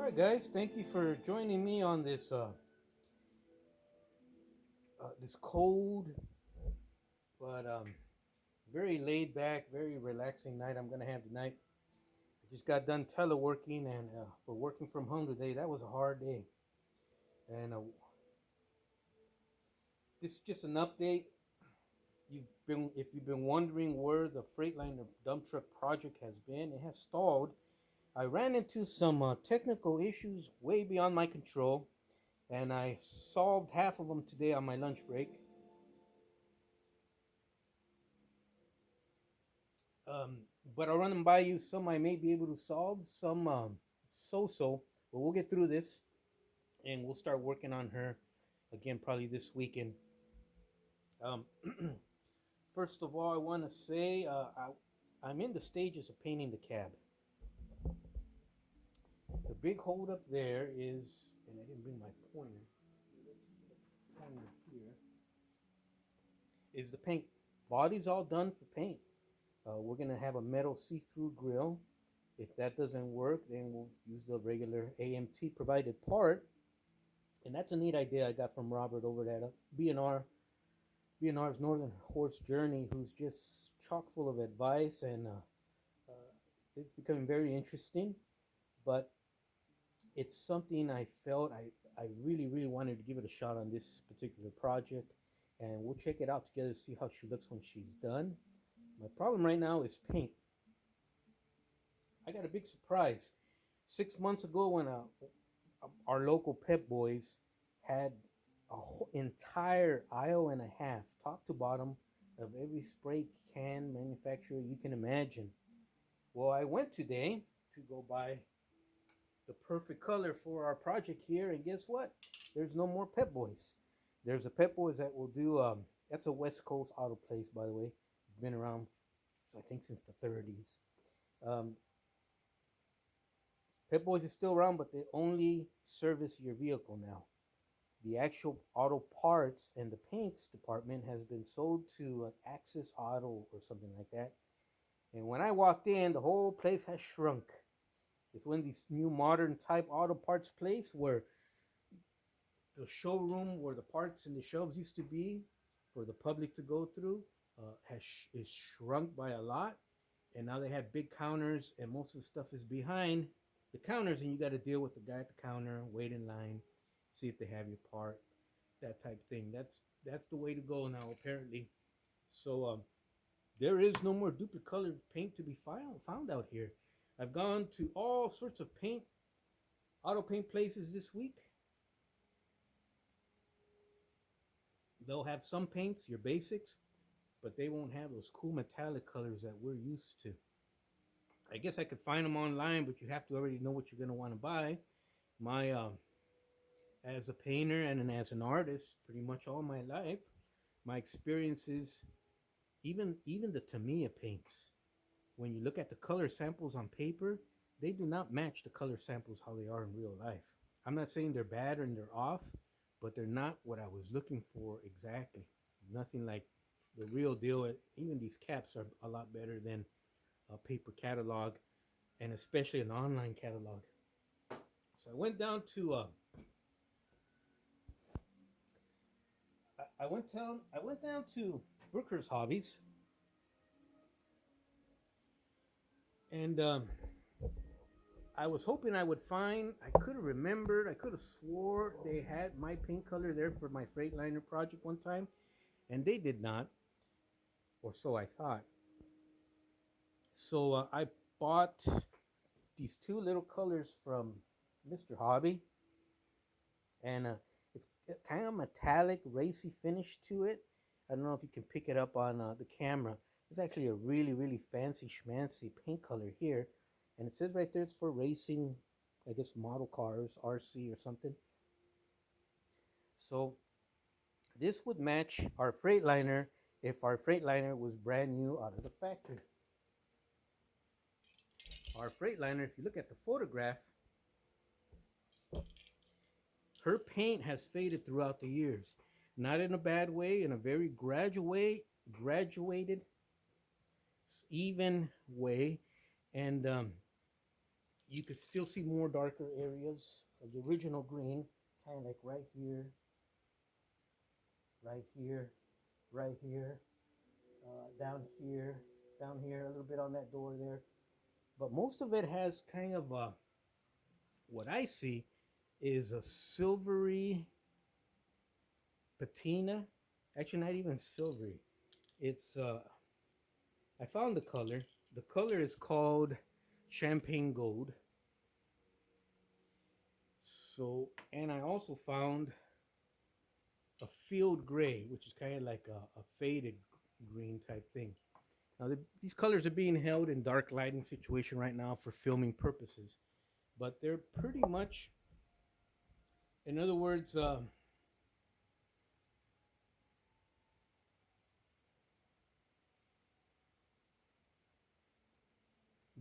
Alright guys, thank you for joining me on this cold but very laid back, very relaxing night I'm gonna have tonight. I just got done teleworking and for working from home today, that was a hard day. And this is just an update. If you've been wondering where the Freightliner dump truck project has been, it has stalled. I ran into some technical issues way beyond my control, and I solved half of them today on my lunch break. Um, but I'll run them by you. Some I may be able to solve, some so-so. But we'll get through this, and we'll start working on her again probably this weekend. Um, First of all, I want to say I'm in the stages of painting the cab. The big hold up there is, and I didn't bring my pointer. Let's get a pointer here. Is the paint? Body's all done for paint. We're gonna have a metal see-through grill. If that doesn't work, then we'll use the regular AMT provided part. And that's a neat idea I got from Robert over at B&R's Northern Horse Journey, who's just chock full of advice, and it's becoming very interesting. But it's something I felt I really, really wanted to give it a shot on this particular project. And we'll check it out together to see how she looks when she's done. My problem right now is paint. I got a big surprise. 6 months ago, when our local Pep Boys had a whole entire aisle and a half, top to bottom, of every spray can manufacturer you can imagine. Well, I went today to go buy the perfect color for our project here, and guess what? There's no more Pep Boys. There's a Pep Boys that will do. That's a West Coast auto place, by the way. It's been around, I think, since the 30s. Um, Pep Boys is still around, but they only service your vehicle now. The actual auto parts and the paints department has been sold to Axis Auto or something like that. And when I walked in, the whole place has shrunk. It's one of these new modern type auto parts place where the showroom where the parts and the shelves used to be for the public to go through is shrunk by a lot. And now they have big counters, and most of the stuff is behind the counters, and you got to deal with the guy at the counter, wait in line, see if they have your part, that type of thing. That's the way to go now, apparently. So there is no more duplicate colored paint to be found out here. I've gone to all sorts of auto paint places this week. They'll have some paints, your basics, but they won't have those cool metallic colors that we're used to. I guess I could find them online, but you have to already know what you're going to want to buy. My As a painter and as an artist, pretty much all my life, my experiences, even the Tamiya paints, when you look at the color samples on paper, they do not match the color samples how they are in real life. I'm not saying they're bad or they're off, but they're not what I was looking for exactly. It's nothing like the real deal. Even these caps are a lot better than a paper catalog, and especially an online catalog. So I went down to Brooker's Hobbies, and I was hoping I would find. I could have remembered. I could have swore they had my paint color there for my Freightliner project one time, and they did not, or so I thought. So I bought these two little colors from Mr. Hobby, and it's kind of metallic, racy finish to it. I don't know if you can pick it up on the camera. It's actually a really, really fancy schmancy paint color here, and it says right there it's for racing, I guess model cars, RC or something. So this would match our Freightliner if our Freightliner was brand new out of the factory. Our Freightliner, if you look at the photograph, her paint has faded throughout the years. Not in a bad way, in a very graduated, even way. And you could still see more darker areas of the original green, kind of like right here, right here, right here, down here, down here, a little bit on that door there. But most of it has kind of what I see is a silvery patina. Actually, not even silvery. It's I found the color. The color is called champagne gold. So, and I also found a field gray, which is kind of like a faded green type thing. Now, these colors are being held in dark lighting situation right now for filming purposes, but they're pretty much, in other words,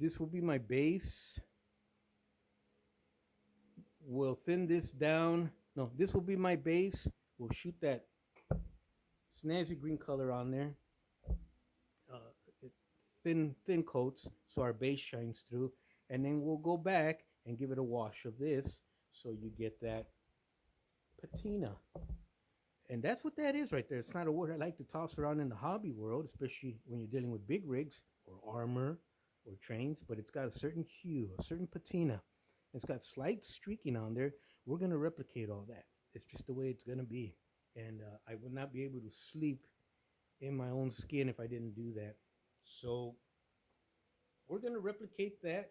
this will be my base. We'll thin this down. No, this will be my base. We'll shoot that snazzy green color on there. Uh, thin coats so our base shines through, and then we'll go back and give it a wash of this so you get that patina. And that's what that is right there. It's not a word I like to toss around in the hobby world, especially when you're dealing with big rigs or armor or trains, but it's got a certain hue, a certain patina. It's got slight streaking on there. We're going to replicate all that. It's just the way it's going to be. And I would not be able to sleep in my own skin if I didn't do that. So we're going to replicate that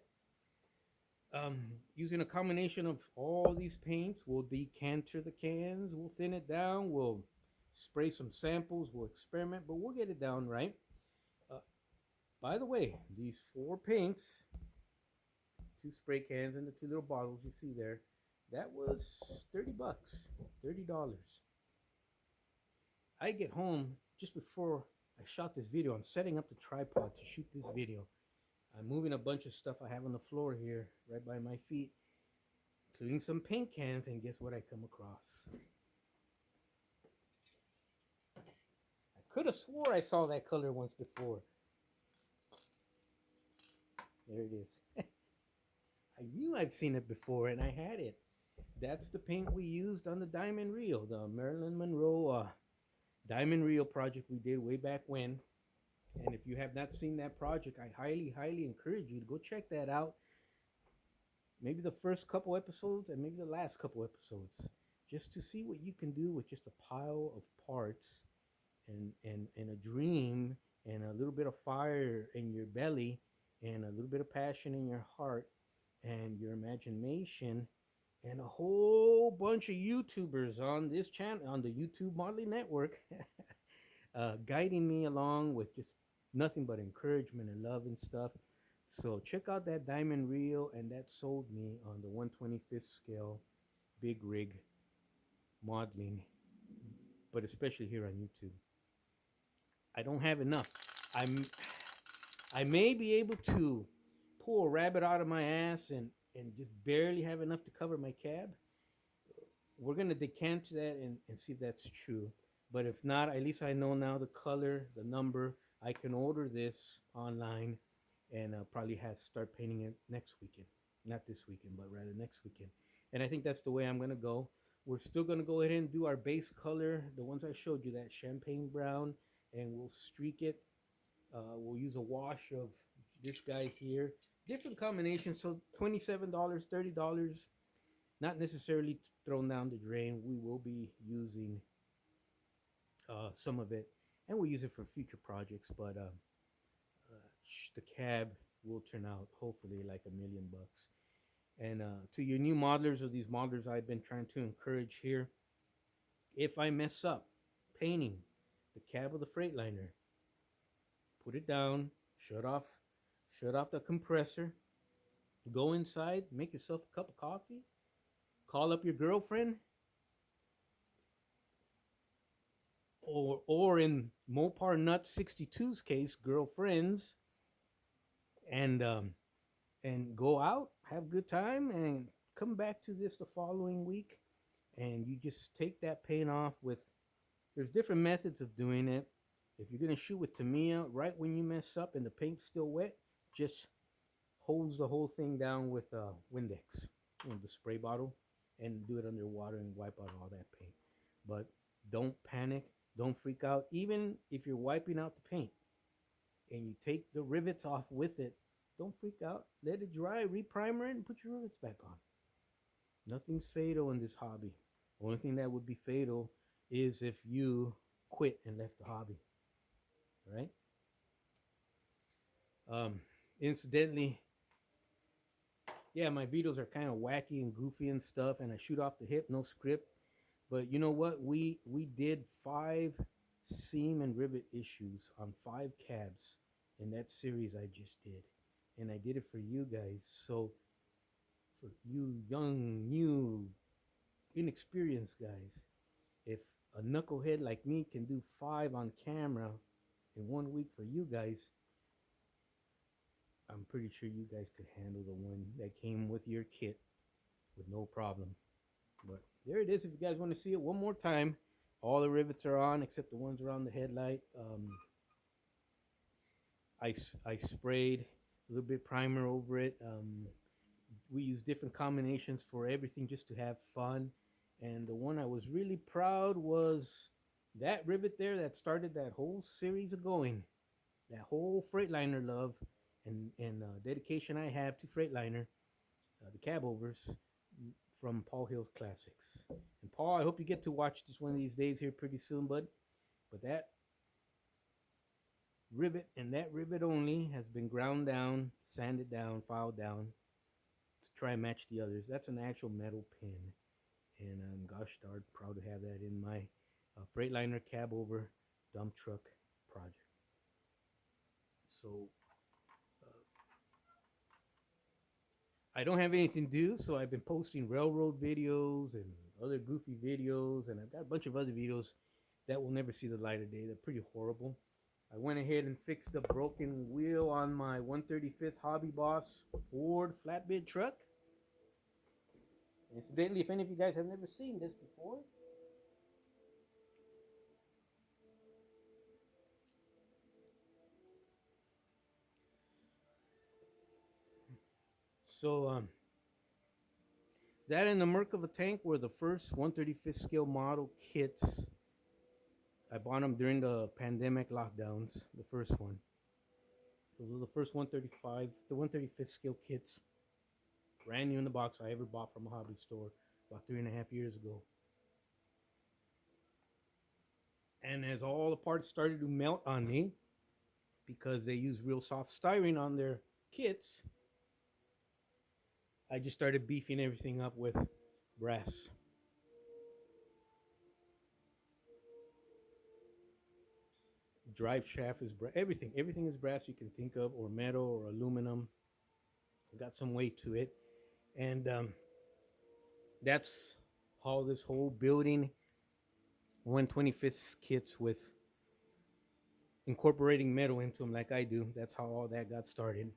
um, using a combination of all these paints. We'll decanter the cans, we'll thin it down, we'll spray some samples, we'll experiment, but we'll get it down right. Uh, by the way, these four paints, two spray cans and the two little bottles you see there, that was 30 bucks, $30. I get home just before I shot this video. I'm setting up the tripod to shoot this video. I'm moving a bunch of stuff I have on the floor here right by my feet, including some paint cans, and guess what I come across? I could have swore I saw that color once before. There it is. I knew I've seen it before, and I had it. That's the paint we used on the Diamond Reel, the Marilyn Monroe Diamond Reel project we did way back when. And if you have not seen that project, I highly, highly encourage you to go check that out. Maybe the first couple episodes and maybe the last couple episodes, just to see what you can do with just a pile of parts and a dream and a little bit of fire in your belly and a little bit of passion in your heart and your imagination and a whole bunch of YouTubers on this channel, on the YouTube Modeling Network, guiding me along with just nothing but encouragement and love and stuff. So check out that diamond reel, and that sold me on the 125th scale big rig modeling, but especially here on YouTube. I don't have enough. I'm I may be able to pull a rabbit out of my ass and just barely have enough to cover my cab. We're gonna decant that and see if that's true. But if not, at least I know now the color, the number. I can order this online and probably have start painting it next weekend. Not this weekend, but rather next weekend. And I think that's the way I'm gonna go. We're still gonna go ahead and do our base color, the ones I showed you, that champagne brown, and we'll streak it. We'll use a wash of this guy here. Different combinations, so $27, $30, not necessarily thrown down the drain. We will be using some of it, and we'll use it for future projects. But the cab will turn out hopefully like $1,000,000. And to your new modelers or these modelers I've been trying to encourage here, if I mess up painting the cab of the Freightliner, put it down, shut off, shut off the compressor, go inside, make yourself a cup of coffee, call up your girlfriend, or in Mopar Nut 62's case, girlfriends, and go out, have a good time, and come back to this the following week, and you just take that paint off with. There's different methods of doing it. If you're gonna shoot with Tamiya, right when you mess up and the paint's still wet, just hose the whole thing down with Windex, the spray bottle, and do it underwater and wipe out all that paint. But don't panic, don't freak out. Even if you're wiping out the paint and you take the rivets off with it, don't freak out. Let it dry, reprimer it, and put your rivets back on. Nothing's fatal in this hobby. Only thing that would be fatal is if you quit and left the hobby, right? Um, Incidentally, yeah, my videos are kind of wacky and goofy and stuff, and I shoot off the hip, no script. But you know what? We did 5 seam and rivet issues on 5 cabs in that series I just did, and I did it for you guys. So for you young, new, inexperienced guys, if a knucklehead like me can do 5 on camera in 1 week for you guys, I'm pretty sure you guys could handle the one that came with your kit with no problem. But there it is. If you guys want to see it one more time, all the rivets are on except the ones around the headlight. I sprayed a little bit primer over it. We use different combinations for everything just to have fun. And the one I was really proud was that rivet there that started that whole series of going, that whole Freightliner love and dedication I have to Freightliner, the cab overs from Paul Hill's Classics. And Paul, I hope you get to watch this one of these days here pretty soon, bud. But that rivet and that rivet only has been ground down, sanded down, filed down to try and match the others. That's an actual metal pin. And I'm gosh darn proud to have that in my Freightliner cab over dump truck project. So I don't have anything to do, so I've been posting railroad videos and other goofy videos, and I've got a bunch of other videos that will never see the light of day. They're pretty horrible. I went ahead and fixed a broken wheel on my 135th Hobby Boss Ford flatbed truck. Incidentally, if any of you guys have never seen this before, so that and the Merc of a Tank were the first 135th scale model kits. I bought them during the pandemic lockdowns, the first one. Those were the first 135, the 135th scale kits, brand new in the box I ever bought from a hobby store about 3.5 years ago. And as all the parts started to melt on me, because they use real soft styrene on their kits, I just started beefing everything up with brass. Drive shaft is brass. Everything is brass you can think of, or metal, or aluminum. Got some weight to it, and that's how this whole building 125th kits with incorporating metal into them like I do. That's how all that got started.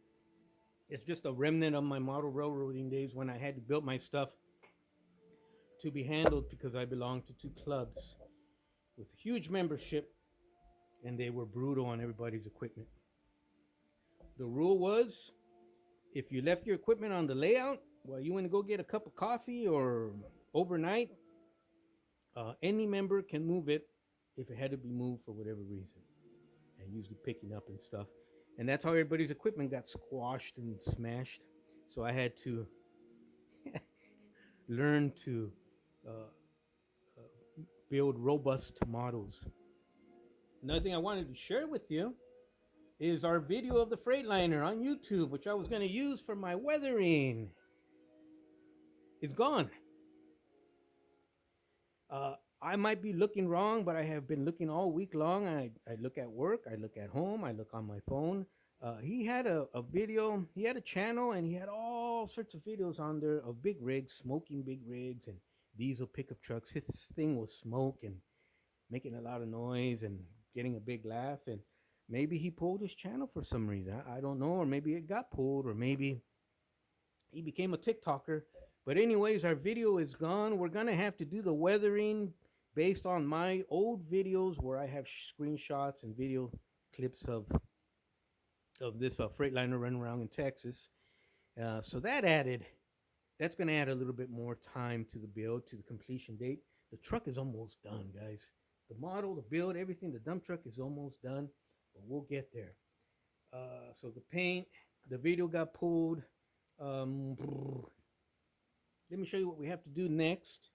It's just a remnant of my model railroading days when I had to build my stuff to be handled because I belonged to 2 clubs with a huge membership, and they were brutal on everybody's equipment. The rule was if you left your equipment on the layout while you went to go get a cup of coffee or overnight, any member can move it if it had to be moved for whatever reason, and usually picking up and stuff. And that's how everybody's equipment got squashed and smashed. So I had to learn to uh, build robust models. Another thing I wanted to share with you is our video of the Freightliner on YouTube, which I was going to use for my weathering. It's gone. I might be looking wrong, but I have been looking all week long. I look at work, I look at home, I look on my phone. He had a video, he had a channel, and he had all sorts of videos on there of big rigs, smoking big rigs, and diesel pickup trucks. His thing was smoke and making a lot of noise and getting a big laugh. And maybe he pulled his channel for some reason. I don't know, or maybe it got pulled, or maybe he became a TikToker. But anyways, our video is gone. We're gonna have to do the weathering based on my old videos where I have screenshots and video clips of this Freightliner running around in Texas. So that's going to add a little bit more time to the build, to the completion date. The truck is almost done, guys. The model, the build, everything, the dump truck is almost done, but we'll get there. So the paint, the video got pulled. Um, Let me show you what we have to do next.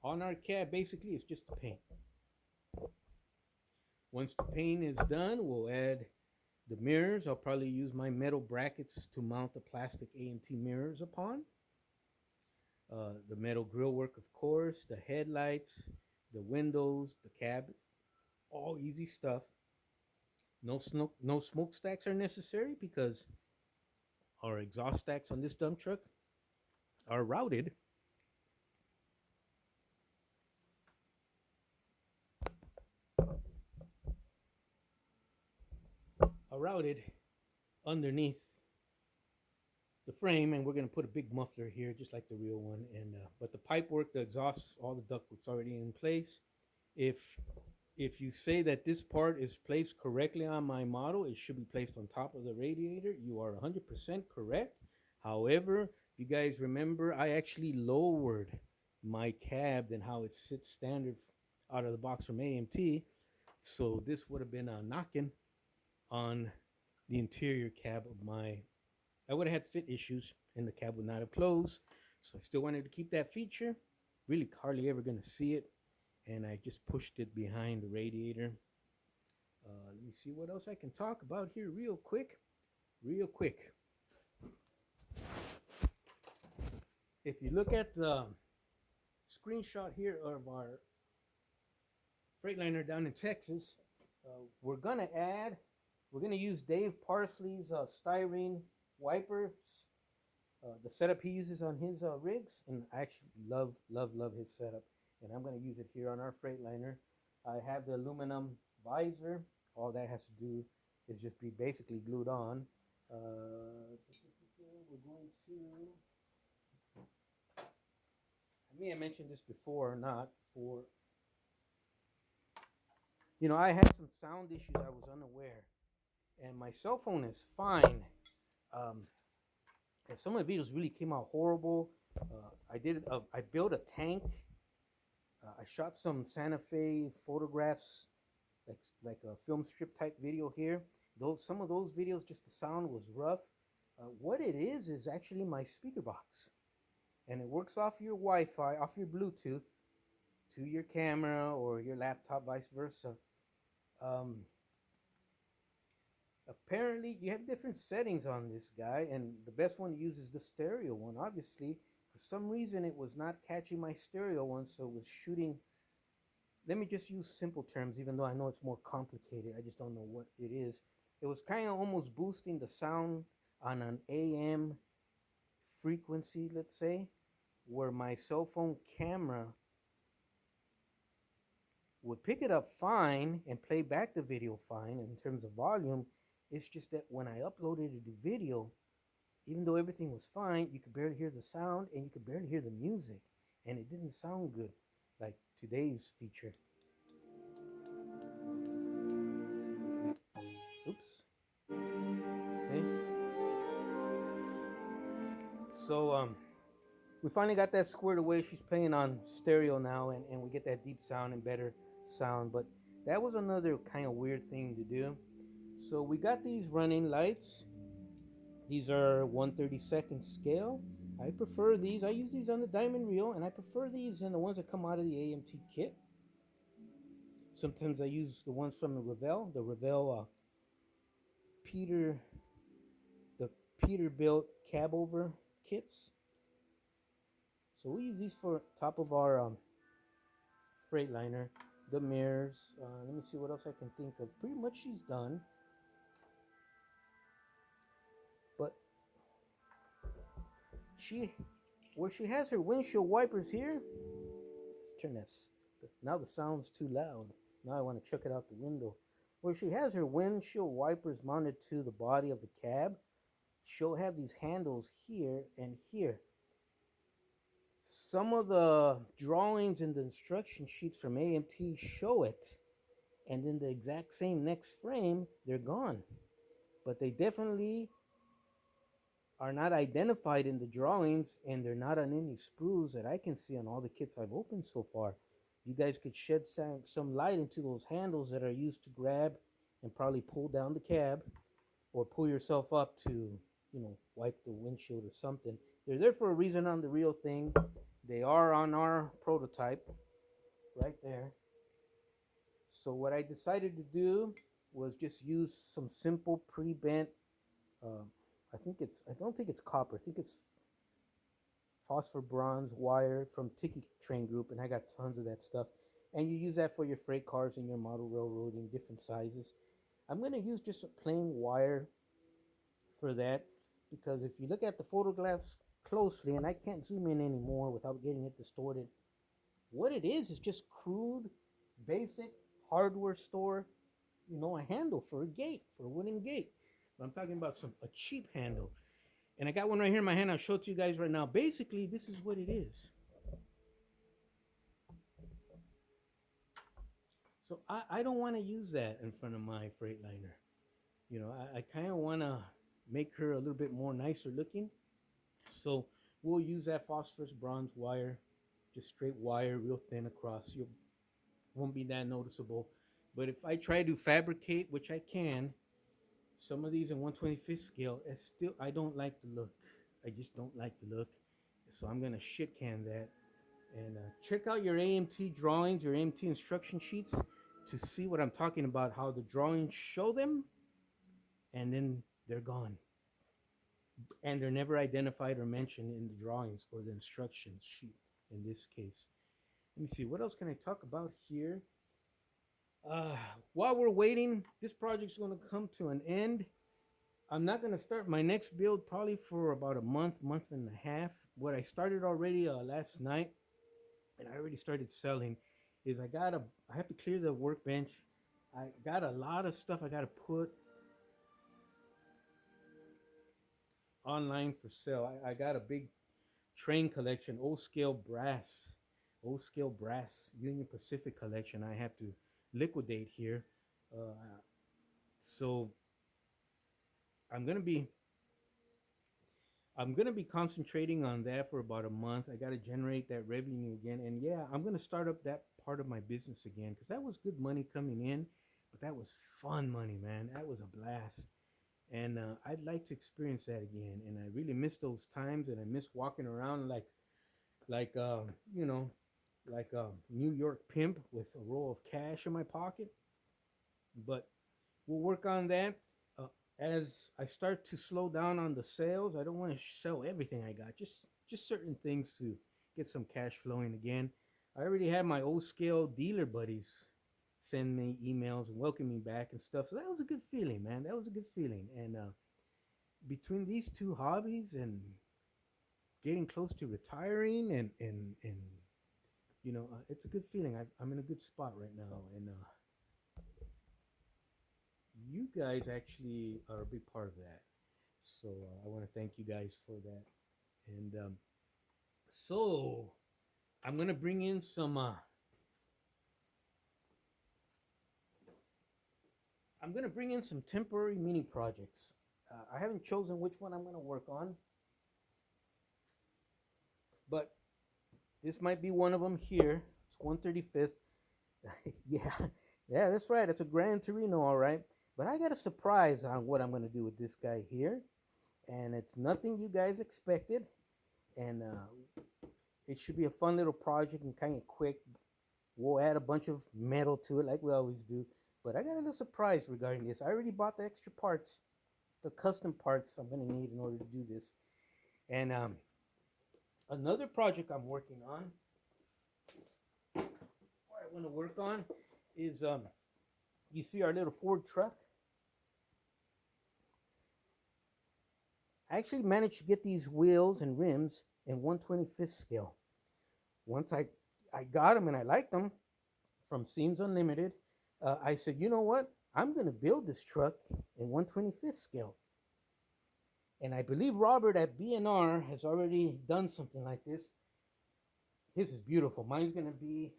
On our cab, basically, it's just the paint. Once the paint is done, we'll add the mirrors. I'll probably use my metal brackets to mount the plastic AMT mirrors upon. The metal grill work, of course, the headlights, the windows, the cab, all easy stuff. No smokestacks are necessary because our exhaust stacks on this dump truck are routed. Are routed underneath the frame, and we're going to put a big muffler here, just like the real one. And but the pipe work, the exhaust, all the ductwork's already in place. If if you say that this part is placed correctly on my model, it should be placed on top of the radiator. You are 100% correct. However, you guys remember, I actually lowered my cab than how it sits standard out of the box from AMT. So this would have been a knocking on the interior cab of my. I would have had fit issues and the cab would not have closed. So I still wanted to keep that feature. Really hardly ever going to see it. And I just pushed it behind the radiator. Let me see what else I can talk about here real quick. Real quick. If you look at the screenshot here of our Freightliner down in Texas, we're gonna use Dave Parsley's styrene wipers. The setup he uses on his rigs, and I actually love his setup. And I'm gonna use it here on our Freightliner. I have the aluminum visor. All that has to do is just be basically glued on. We're going to. I may have mentioned this before or not. I had some sound issues. I was unaware, and my cell phone is fine. Um, and some of the videos really came out horrible. I built a tank. I shot some Santa Fe photographs, like a film strip type video here. Some of those videos, just the sound was rough. What it is actually my speaker box, and it works off your Wi-Fi, off your Bluetooth, to your camera or your laptop, vice versa. Um, Apparently, you have different settings on this guy, and the best one to use is the stereo one. Obviously, for some reason, it was not catching my stereo one, so it was shooting. Let me just use simple terms, even though I know it's more complicated. I just don't know what it is. It was kind of almost boosting the sound on an AM frequency, let's say, where my cell phone camera would pick it up fine and play back the video fine in terms of volume. It's just that when I uploaded the video, even though everything was fine, you could barely hear the sound and you could barely hear the music, and it didn't sound good like today's feature. Oops. Okay. So we finally got that squared away. She's playing on stereo now, and we get that deep sound and better sound. But that was another kind of weird thing to do. So we got these running lights. These are 1/32 scale. I prefer these. I use these on the diamond reel, and I prefer these than the ones that come out of the AMT kit. Sometimes I use the ones from the Rivets Peter, the Peterbilt cab over kits. So we use these for top of our Freightliner. The mirrors. Let me see what else I can think of. Pretty much she's done. But where she has her windshield wipers here. Let's turn this. Now the sound's too loud. Now I want to chuck it out the window. Where she has her windshield wipers mounted to the body of the cab, she'll have these handles here and here. Some of the drawings and the instruction sheets from AMT show it, and in the exact same next frame, they're gone. But they definitely are not identified in the drawings, and they're not on any sprues that I can see on all the kits I've opened so far. You guys could shed some light into those handles that are used to grab and probably pull down the cab or pull yourself up to, wipe the windshield or something. They're there for a reason on the real thing. They are on our prototype right there. So what I decided to do was just use some simple pre-bent. Uh, I don't think it's copper. I think it's phosphor bronze wire from Tiki Train Group, and I got tons of that stuff. And you use that for your freight cars and your model railroad in different sizes. I'm going to use just a plain wire for that because if you look at the photographs closely, and I can't zoom in anymore without getting it distorted, what it is just crude, basic hardware store, a handle for a gate, for a wooden gate. But I'm talking about a cheap handle. And I got one right here in my hand. I'll show it to you guys right now. Basically, this is what it is. So I don't want to use that in front of my Freightliner. I kind of want to make her a little bit more nicer looking. So we'll use that phosphorus bronze wire, just straight wire, real thin across. You won't be that noticeable. But if I try to fabricate, which I can, some of these in 125th scale, it's still I don't like the look. I just don't like the look. So I'm gonna shit can that. And check out your AMT drawings, your AMT instruction sheets to see what I'm talking about. How the drawings show them, and then they're gone, and they're never identified or mentioned in the drawings or the instruction sheet. In this case, let me see what else can I talk about here. Uh, while we're waiting, this project's going to come to an end. I'm not going to start my next build probably for about a month and a half. What I started already last night, and I already started selling, is I have to clear the workbench. I got a lot of stuff I got to put online for sale. I got a big train collection, old scale brass Union Pacific collection. I have to liquidate here. Uh, so I'm gonna be I'm gonna be concentrating on that for about a month. I got to generate that revenue again, and yeah, I'm gonna start up that part of my business again because that was good money coming in, but that was fun money, man. That was a blast, and I'd like to experience that again. And I really miss those times, and I miss walking around like you know, like a New York pimp with a roll of cash in my pocket. But we'll work on that. Uh, as I start to slow down on the sales, I don't want to sell everything I got. Just certain things to get some cash flowing again. I already had my old scale dealer buddies send me emails and welcome me back and stuff. So that was a good feeling, man. That was a good feeling. And between these two hobbies and getting close to retiring and it's a good feeling. I'm in a good spot right now, and you guys actually are a big part of that. So I want to thank you guys for that. And so I'm gonna bring in some. I'm gonna bring in some temporary mini projects. I haven't chosen which one I'm gonna work on, but this might be one of them here. It's 135th. Yeah, yeah, that's right. It's a Gran Torino, all right. But I got a surprise on what I'm gonna do with this guy here, and it's nothing you guys expected. And it should be a fun little project and kind of quick. We'll add a bunch of metal to it like we always do. But I got a little surprise regarding this. I already bought the extra parts, the custom parts I'm going to need in order to do this. And another project I'm working on, or I want to work on, is you see our little Ford truck? I actually managed to get these wheels and rims in 125th scale. Once I got them and I liked them from Seams Unlimited, I said, you know what? I'm going to build this truck in 125th scale. And I believe Robert at B&R has already done something like this. His is beautiful. Mine's going to be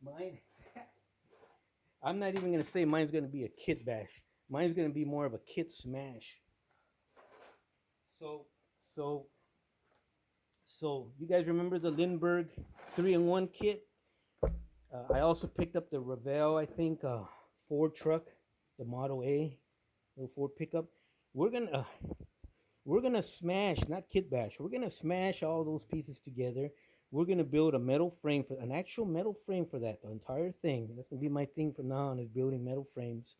mine. I'm not even going to say mine's going to be a kit bash. Mine's gonna be more of a kit smash. So, so, so you guys remember the Lindbergh 3-in-1 kit? I also picked up the Revell, I think, Ford truck, the Model A, little Ford pickup. We're gonna we're gonna smash, not kit bash. We're gonna smash all those pieces together. We're gonna build a metal frame for an actual metal frame for that, the entire thing. That's gonna be my thing from now on is building metal frames.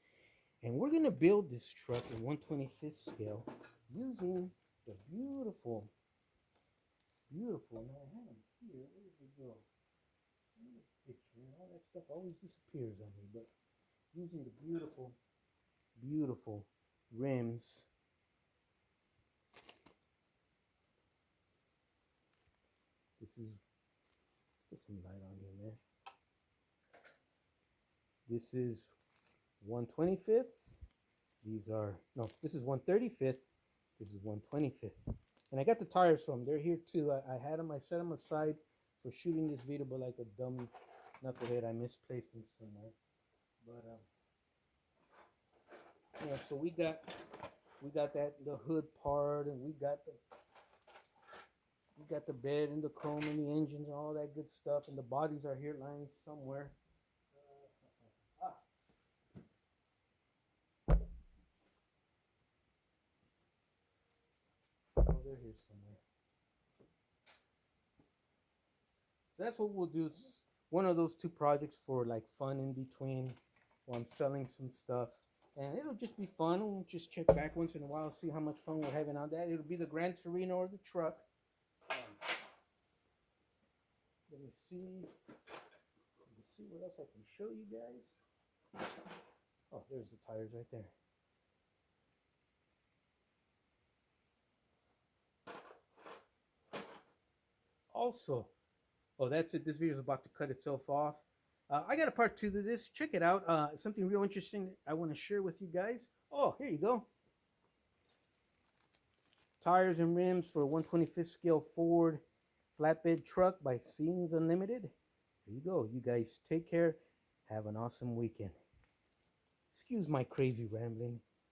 And we're gonna build this truck in 1/25th scale using the beautiful, beautiful. Now I have them here. Where did they go? Picture. All that stuff always disappears on me, but using the beautiful, beautiful rims. This is put some light on here, man. This is 1/25th. These are no. This is 1/35th. This is 1/25th. And I got the tires from them. They're here too. I had them. I set them aside for shooting this video, but like a dumb knucklehead, I misplaced them somewhere. But yeah. So we got that the hood part, and we got the bed and the chrome and the engines and all that good stuff, and the bodies are here lying somewhere. Ah, oh, they're here somewhere. So that's what we'll do. One of those two projects for like fun in between while I'm selling some stuff. And it'll just be fun. We'll just check back once in a while, see how much fun we're having on that. It'll be the Gran Torino or the truck. Um, let me see. Let me see what else I can show you guys. Oh, there's the tires right there. Also, oh, that's it. This video is about to cut itself off. I got a part two to this. Check it out. Something real interesting I want to share with you guys. Oh, here you go. Tires and rims for a 1/25th scale Ford flatbed truck by Scenes Unlimited. Here you go. You guys take care. Have an awesome weekend. Excuse my crazy rambling.